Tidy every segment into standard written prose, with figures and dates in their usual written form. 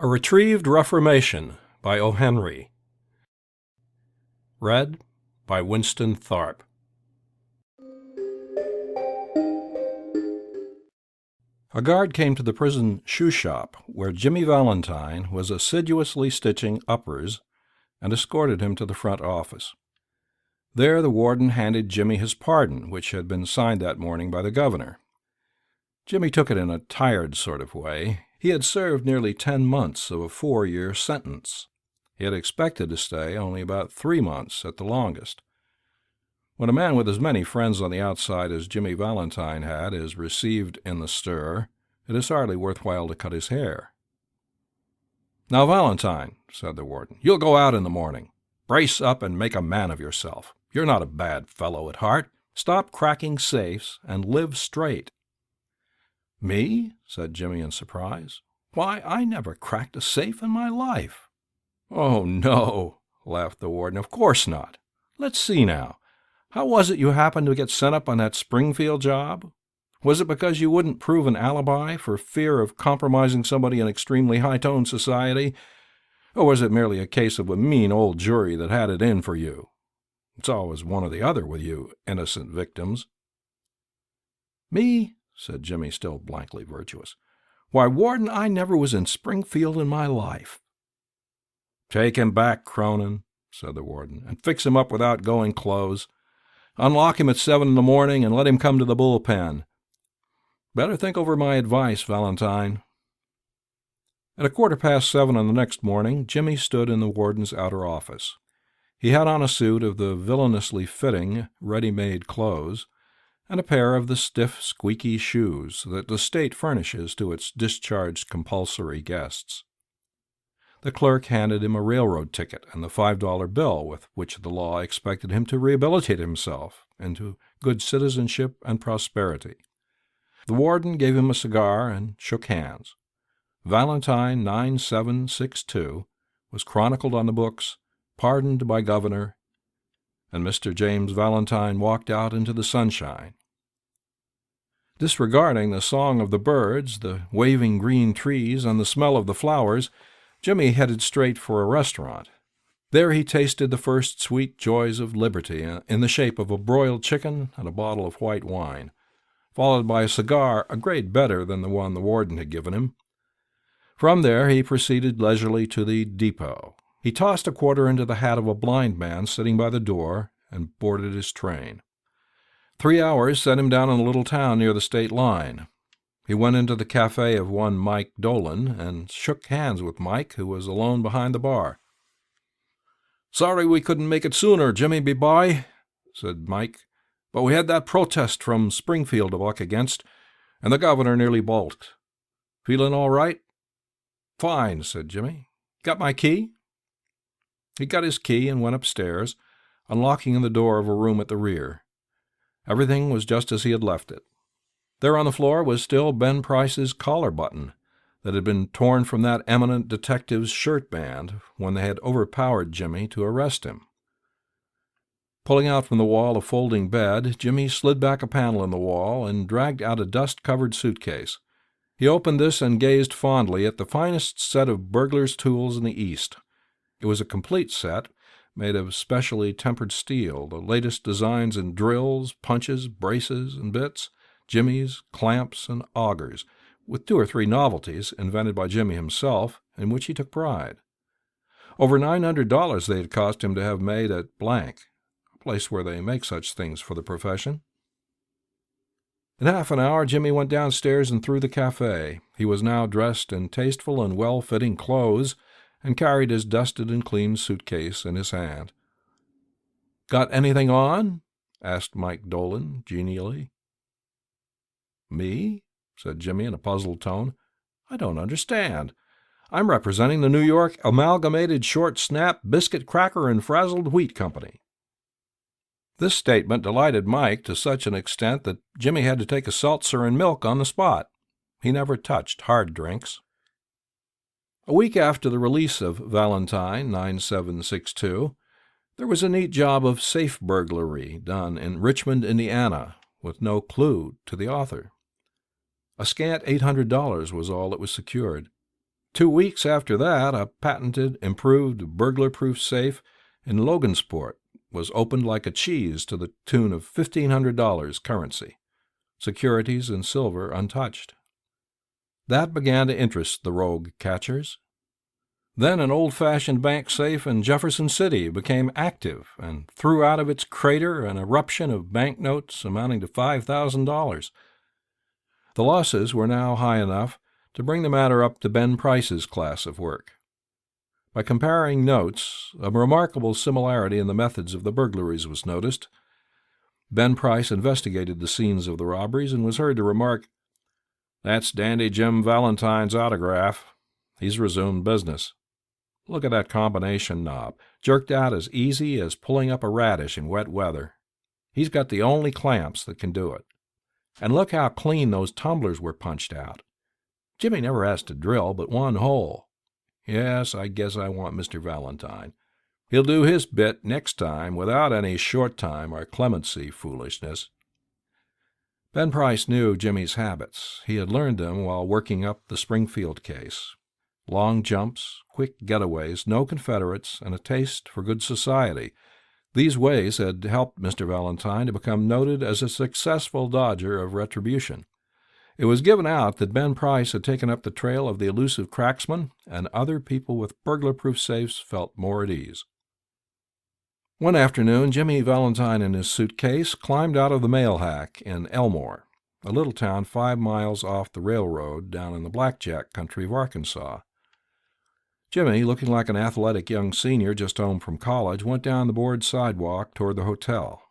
A Retrieved Reformation by O. Henry. Read by Winston Tharp. A guard came to the prison shoe shop where Jimmy Valentine was assiduously stitching uppers and escorted him to the front office. There the warden handed Jimmy his pardon, which had been signed that morning by the governor. Jimmy took it in a tired sort of way. He had served nearly 10 months of a 4-year sentence. He had expected to stay only about 3 months at the longest. When a man with as many friends on the outside as Jimmy Valentine had is received in the stir, it is hardly worthwhile to cut his hair. "Now, Valentine," said the warden, "you'll go out in the morning. Brace up and make a man of yourself. You're not a bad fellow at heart. Stop cracking safes and live straight." "Me?" said Jimmy in surprise. "Why, I never cracked a safe in my life." "Oh, no," laughed the warden. "Of course not. Let's see now. How was it you happened to get sent up on that Springfield job? Was it because you wouldn't prove an alibi for fear of compromising somebody in extremely high-toned society? Or was it merely a case of a mean old jury that had it in for you? It's always one or the other with you innocent victims." "Me?" said Jimmy, still blankly virtuous. "Why, warden, I never was in Springfield in my life." "Take him back, Cronin," said the warden, "and fix him up without going clothes. Unlock him at 7 in the morning and let him come to the bullpen. Better think over my advice, Valentine." At 7:15 on the next morning, Jimmy stood in the warden's outer office. He had on a suit of the villainously fitting, ready-made clothes, and a pair of the stiff, squeaky shoes that the state furnishes to its discharged compulsory guests. The clerk handed him a railroad ticket and the $5 bill with which the law expected him to rehabilitate himself into good citizenship and prosperity. The warden gave him a cigar and shook hands. Valentine 9762 was chronicled on the books, pardoned by governor, and Mr. James Valentine walked out into the sunshine. Disregarding the song of the birds, the waving green trees, and the smell of the flowers, Jimmy headed straight for a restaurant. There he tasted the first sweet joys of liberty in the shape of a broiled chicken and a bottle of white wine, followed by a cigar a grade better than the one the warden had given him. From there he proceeded leisurely to the depot. He tossed a quarter into the hat of a blind man sitting by the door and boarded his train. 3 hours set him down in a little town near the state line. He went into the cafe of one Mike Dolan and shook hands with Mike, who was alone behind the bar. "Sorry we couldn't make it sooner, Jimmy B-boy," said Mike, "but we had that protest from Springfield to buck against, and the governor nearly balked. Feeling all right?" "Fine," said Jimmy. "Got my key?" He got his key and went upstairs, unlocking the door of a room at the rear. Everything was just as he had left it. There on the floor was still Ben Price's collar button that had been torn from that eminent detective's shirt band when they had overpowered Jimmy to arrest him. Pulling out from the wall a folding bed, Jimmy slid back a panel in the wall and dragged out a dust-covered suitcase. He opened this and gazed fondly at the finest set of burglar's tools in the East. It was a complete set, made of specially tempered steel, the latest designs in drills, punches, braces, and bits, jimmies, clamps, and augers, with 2 or 3 novelties invented by Jimmy himself, in which he took pride. Over $900 they had cost him to have made at Blank, a place where they make such things for the profession. In half an hour, Jimmy went downstairs and through the cafe. He was now dressed in tasteful and well-fitting clothes, and carried his dusted and clean suitcase in his hand. "Got anything on?" asked Mike Dolan genially. "Me?" said Jimmy in a puzzled tone. "I don't understand. I'm representing the New York Amalgamated Short Snap Biscuit Cracker and Frazzled Wheat Company." This statement delighted Mike to such an extent that Jimmy had to take a seltzer and milk on the spot. He never touched hard drinks. A week after the release of Valentine 9762, there was a neat job of safe burglary done in Richmond, Indiana, with no clue to the author. A scant $800 was all that was secured. 2 weeks after that, a patented, improved, burglar-proof safe in Logansport was opened like a cheese to the tune of $1,500 currency, securities and silver untouched. That began to interest the rogue catchers. Then an old-fashioned bank safe in Jefferson City became active and threw out of its crater an eruption of banknotes amounting to $5,000. The losses were now high enough to bring the matter up to Ben Price's class of work. By comparing notes, a remarkable similarity in the methods of the burglaries was noticed. Ben Price investigated the scenes of the robberies and was heard to remark, "That's Dandy Jim Valentine's autograph. He's resumed business. Look at that combination knob, jerked out as easy as pulling up a radish in wet weather. He's got the only clamps that can do it. And look how clean those tumblers were punched out. Jimmy never has to drill but one hole. Yes, I guess I want Mr. Valentine. He'll do his bit next time without any short time or clemency foolishness." Ben Price knew Jimmy's habits. He had learned them while working up the Springfield case. Long jumps, quick getaways, no Confederates, and a taste for good society. These ways had helped Mr. Valentine to become noted as a successful dodger of retribution. It was given out that Ben Price had taken up the trail of the elusive cracksman, and other people with burglar-proof safes felt more at ease. One afternoon, Jimmy Valentine and his suitcase climbed out of the mail hack in Elmore, a little town 5 miles off the railroad down in the blackjack country of Arkansas. Jimmy, looking like an athletic young senior just home from college, went down the board sidewalk toward the hotel.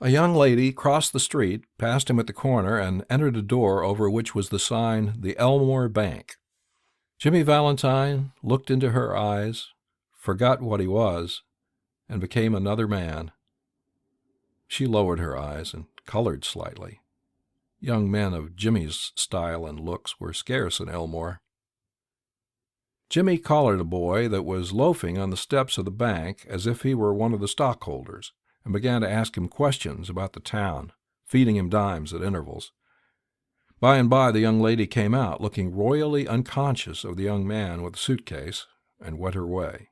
A young lady crossed the street, passed him at the corner, and entered a door over which was the sign, "The Elmore Bank." Jimmy Valentine looked into her eyes, forgot what he was, and became another man. She lowered her eyes and colored slightly. Young men of Jimmy's style and looks were scarce in Elmore. Jimmy collared a boy that was loafing on the steps of the bank as if he were one of the stockholders, and began to ask him questions about the town, feeding him dimes at intervals. By and by the young lady came out, looking royally unconscious of the young man with the suitcase, and went her way.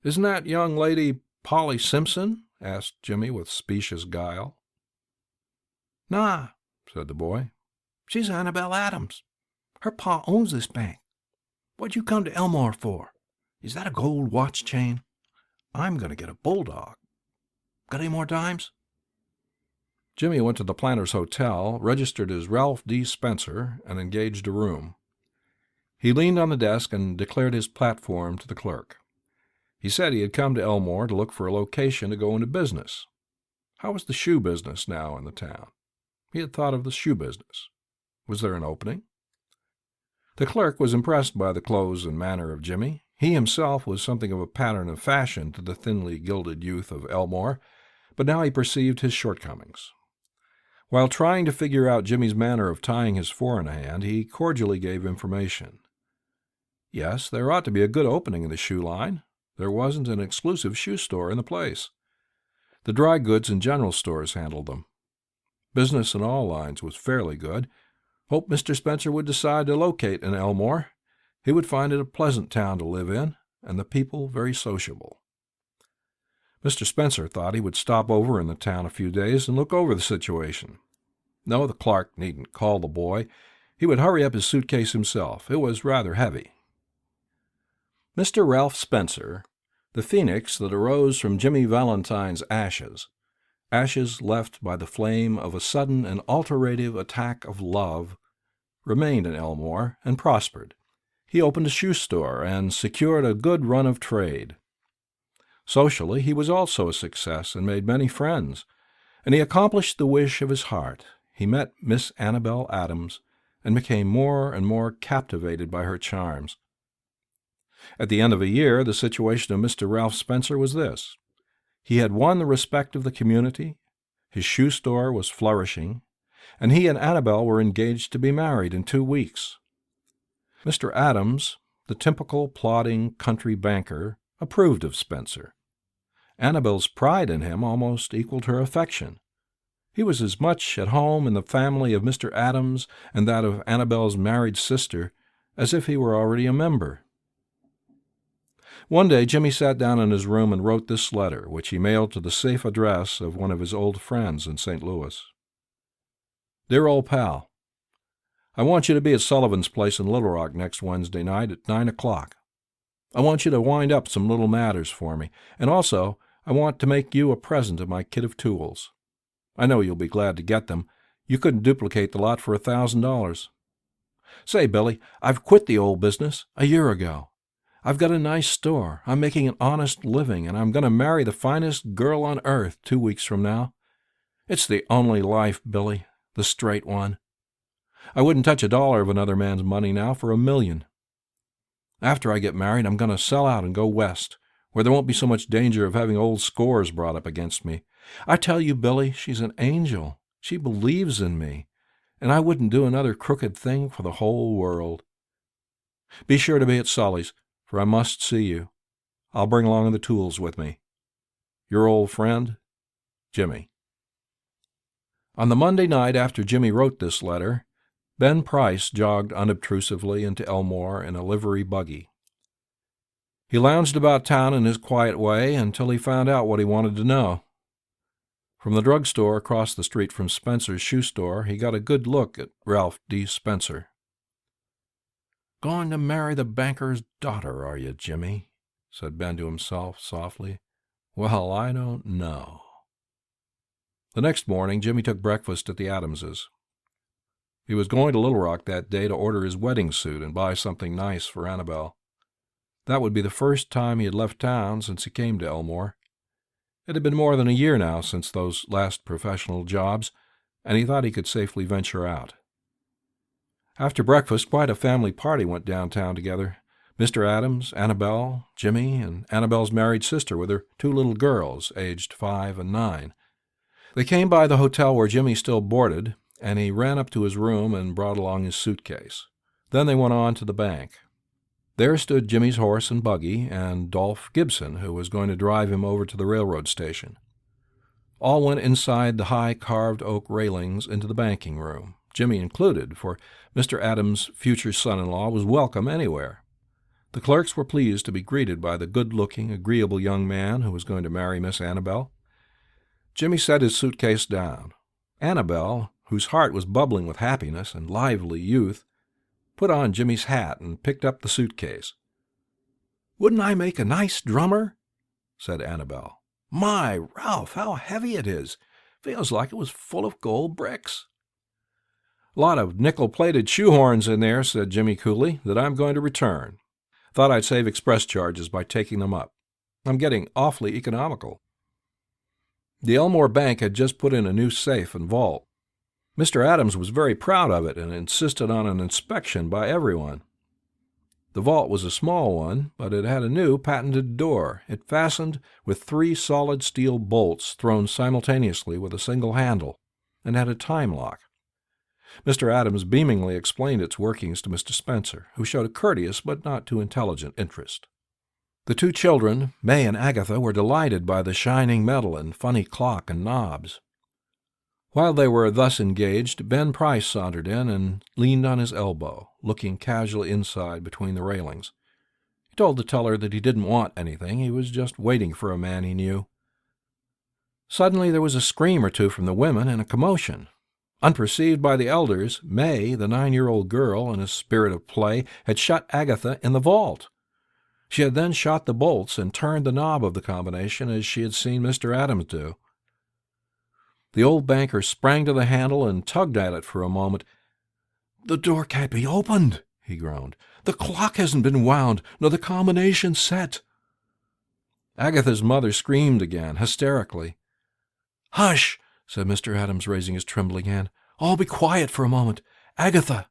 "Isn't that young lady Polly Simpson?" asked Jimmy with specious guile. "Nah," said the boy. "She's Annabelle Adams. Her pa owns this bank. What'd you come to Elmore for? Is that a gold watch chain? I'm going to get a bulldog. Got any more dimes?" Jimmy went to the Planters Hotel, registered as Ralph D. Spencer, and engaged a room. He leaned on the desk and declared his platform to the clerk. He said he had come to Elmore to look for a location to go into business. How was the shoe business now in the town? He had thought of the shoe business. Was there an opening? The clerk was impressed by the clothes and manner of Jimmy. He himself was something of a pattern of fashion to the thinly gilded youth of Elmore, but now he perceived his shortcomings. While trying to figure out Jimmy's manner of tying his four-in-hand, he cordially gave information. Yes, there ought to be a good opening in the shoe line. There wasn't an exclusive shoe store in the place. The dry goods and general stores handled them. Business in all lines was fairly good. Hoped Mr. Spencer would decide to locate in Elmore. He would find it a pleasant town to live in, and the people very sociable. Mr. Spencer thought he would stop over in the town a few days and look over the situation. No, the clerk needn't call the boy. He would hurry up his suitcase himself. It was rather heavy. Mr. Ralph Spencer, the phoenix that arose from Jimmy Valentine's ashes left by the flame of a sudden and alterative attack of love, remained in Elmore and prospered. He opened a shoe store and secured a good run of trade. Socially, he was also a success and made many friends, and he accomplished the wish of his heart. He met Miss Annabelle Adams and became more and more captivated by her charms. At the end of a year, the situation of Mr. Ralph Spencer was this. He had won the respect of the community, his shoe store was flourishing, and he and Annabelle were engaged to be married in 2 weeks. Mr. Adams, the typical plodding country banker, approved of Spencer. Annabelle's pride in him almost equaled her affection. He was as much at home in the family of Mr. Adams and that of Annabelle's married sister as if he were already a member. One day, Jimmy sat down in his room and wrote this letter, which he mailed to the safe address of one of his old friends in St. Louis. Dear old pal, I want you to be at Sullivan's place in Little Rock next Wednesday night at 9 o'clock. I want you to wind up some little matters for me, and also I want to make you a present of my kit of tools. I know you'll be glad to get them. You couldn't duplicate the lot for $1,000. Say, Billy, I've quit the old business a year ago. I've got a nice store. I'm making an honest living, and I'm going to marry the finest girl on earth 2 weeks from now. It's the only life, Billy, the straight one. I wouldn't touch $1 of another man's money now for $1,000,000. After I get married, I'm going to sell out and go west, where there won't be so much danger of having old scores brought up against me. I tell you, Billy, she's an angel. She believes in me, and I wouldn't do another crooked thing for the whole world. Be sure to be at Sully's, for I must see you. I'll bring along the tools with me. Your old friend, Jimmy. On the Monday night after Jimmy wrote this letter, Ben Price jogged unobtrusively into Elmore in a livery buggy. He lounged about town in his quiet way until he found out what he wanted to know. From the drugstore across the street from Spencer's shoe store, he got a good look at Ralph D. Spencer. "Going to marry the banker's daughter, are you, Jimmy?" said Ben to himself softly. "Well, I don't know." The next morning, Jimmy took breakfast at the Adamses. He was going to Little Rock that day to order his wedding suit and buy something nice for Annabelle. That would be the first time he had left town since he came to Elmore. It had been more than a year now since those last professional jobs, and he thought he could safely venture out. After breakfast, quite a family party went downtown together. Mr. Adams, Annabelle, Jimmy, and Annabelle's married sister with her 2 little girls, aged 5 and 9. They came by the hotel where Jimmy still boarded, and he ran up to his room and brought along his suitcase. Then they went on to the bank. There stood Jimmy's horse and buggy, and Dolph Gibson, who was going to drive him over to the railroad station. All went inside the high carved oak railings into the banking room, Jimmy included, for Mr. Adams' future son-in-law was welcome anywhere. The clerks were pleased to be greeted by the good-looking, agreeable young man who was going to marry Miss Annabelle. Jimmy set his suitcase down. Annabelle, whose heart was bubbling with happiness and lively youth, put on Jimmy's hat and picked up the suitcase. "Wouldn't I make a nice drummer?" said Annabelle. "My, Ralph, how heavy it is! Feels like it was full of gold bricks." "A lot of nickel-plated shoehorns in there," said Jimmy coolly, "that I'm going to return. Thought I'd save express charges by taking them up. I'm getting awfully economical." The Elmore Bank had just put in a new safe and vault. Mr. Adams was very proud of it and insisted on an inspection by everyone. The vault was a small one, but it had a new patented door. It fastened with 3 solid steel bolts thrown simultaneously with a single handle, and had a time lock. Mr. Adams beamingly explained its workings to Mr. Spencer, who showed a courteous but not too intelligent interest. The 2 children, May and Agatha, were delighted by the shining metal and funny clock and knobs. While they were thus engaged, Ben Price sauntered in and leaned on his elbow, looking casually inside between the railings. He told the teller that he didn't want anything. He was just waiting for a man he knew. Suddenly there was a scream or two from the women and a commotion. Unperceived by the elders, May, the 9-year-old girl, in a spirit of play, had shut Agatha in the vault. She had then shot the bolts and turned the knob of the combination as she had seen Mr. Adams do. The old banker sprang to the handle and tugged at it for a moment. "The door can't be opened," he groaned. "The clock hasn't been wound, nor the combination set." Agatha's mother screamed again, hysterically. "Hush!" said Mr. Adams, raising his trembling hand. "All be quiet for a moment. Agatha,"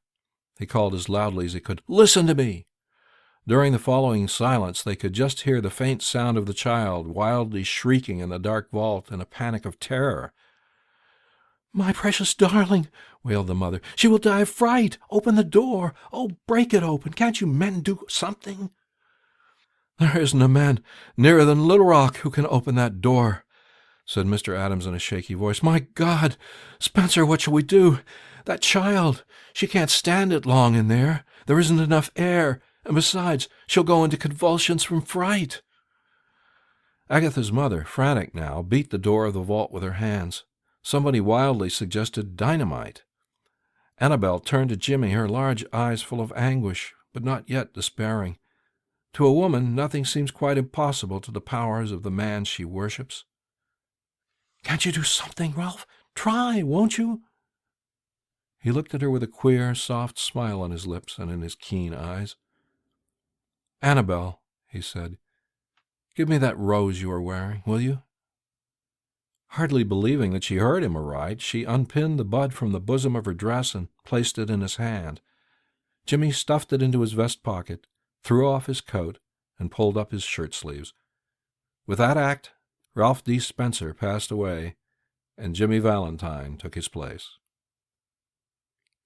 he called as loudly as he could, "listen to me." During the following silence they could just hear the faint sound of the child wildly shrieking in the dark vault in a panic of terror. "My precious darling," wailed the mother, "she will die of fright. Open the door. Oh, break it open. Can't you men do something?" "There isn't a man nearer than Little Rock who can open that door," said Mr. Adams in a shaky voice. "My God! Spencer, what shall we do? That child! She can't stand it long in there. There isn't enough air, and besides, she'll go into convulsions from fright." Agatha's mother, frantic now, beat the door of the vault with her hands. Somebody wildly suggested dynamite. Annabel turned to Jimmy, her large eyes full of anguish, but not yet despairing. To a woman, nothing seems quite impossible to the powers of the man she worships. "Can't you do something, Ralph? Try, won't you?" He looked at her with a queer, soft smile on his lips and in his keen eyes. "Annabel," he said, "give me that rose you are wearing, will you?" Hardly believing that she heard him aright, she unpinned the bud from the bosom of her dress and placed it in his hand. Jimmy stuffed it into his vest pocket, threw off his coat, and pulled up his shirt sleeves. With that act, Ralph D. Spencer passed away, and Jimmy Valentine took his place.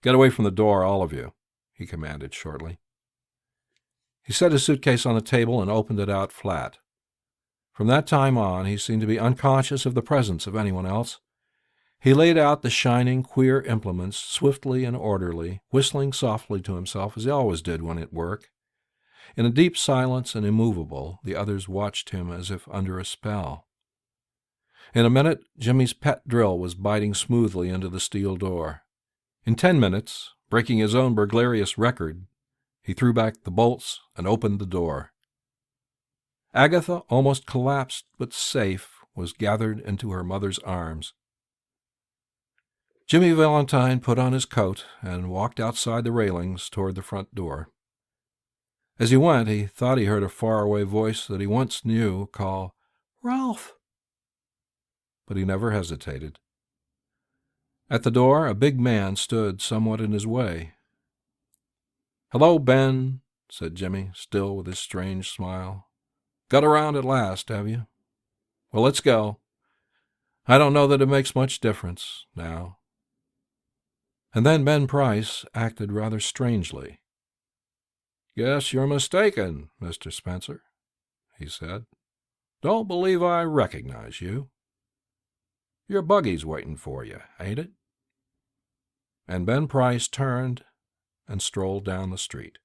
"Get away from the door, all of you," he commanded shortly. He set his suitcase on the table and opened it out flat. From that time on, he seemed to be unconscious of the presence of anyone else. He laid out the shining, queer implements swiftly and orderly, whistling softly to himself as he always did when at work. In a deep silence and immovable, the others watched him as if under a spell. In a minute, Jimmy's pet drill was biting smoothly into the steel door. In 10 minutes, breaking his own burglarious record, he threw back the bolts and opened the door. Agatha, almost collapsed but safe, was gathered into her mother's arms. Jimmy Valentine put on his coat and walked outside the railings toward the front door. As he went, he thought he heard a faraway voice that he once knew call, "Ralph!" But he never hesitated. At the door, a big man stood somewhat in his way. "Hello, Ben," said Jimmy, still with his strange smile. "Got around at last, have you? Well, let's go. I don't know that it makes much difference, now." And then Ben Price acted rather strangely. "Guess you're mistaken, Mr. Spencer," he said. "Don't believe I recognize you. Your buggy's waiting for you, ain't it?" And Ben Price turned and strolled down the street.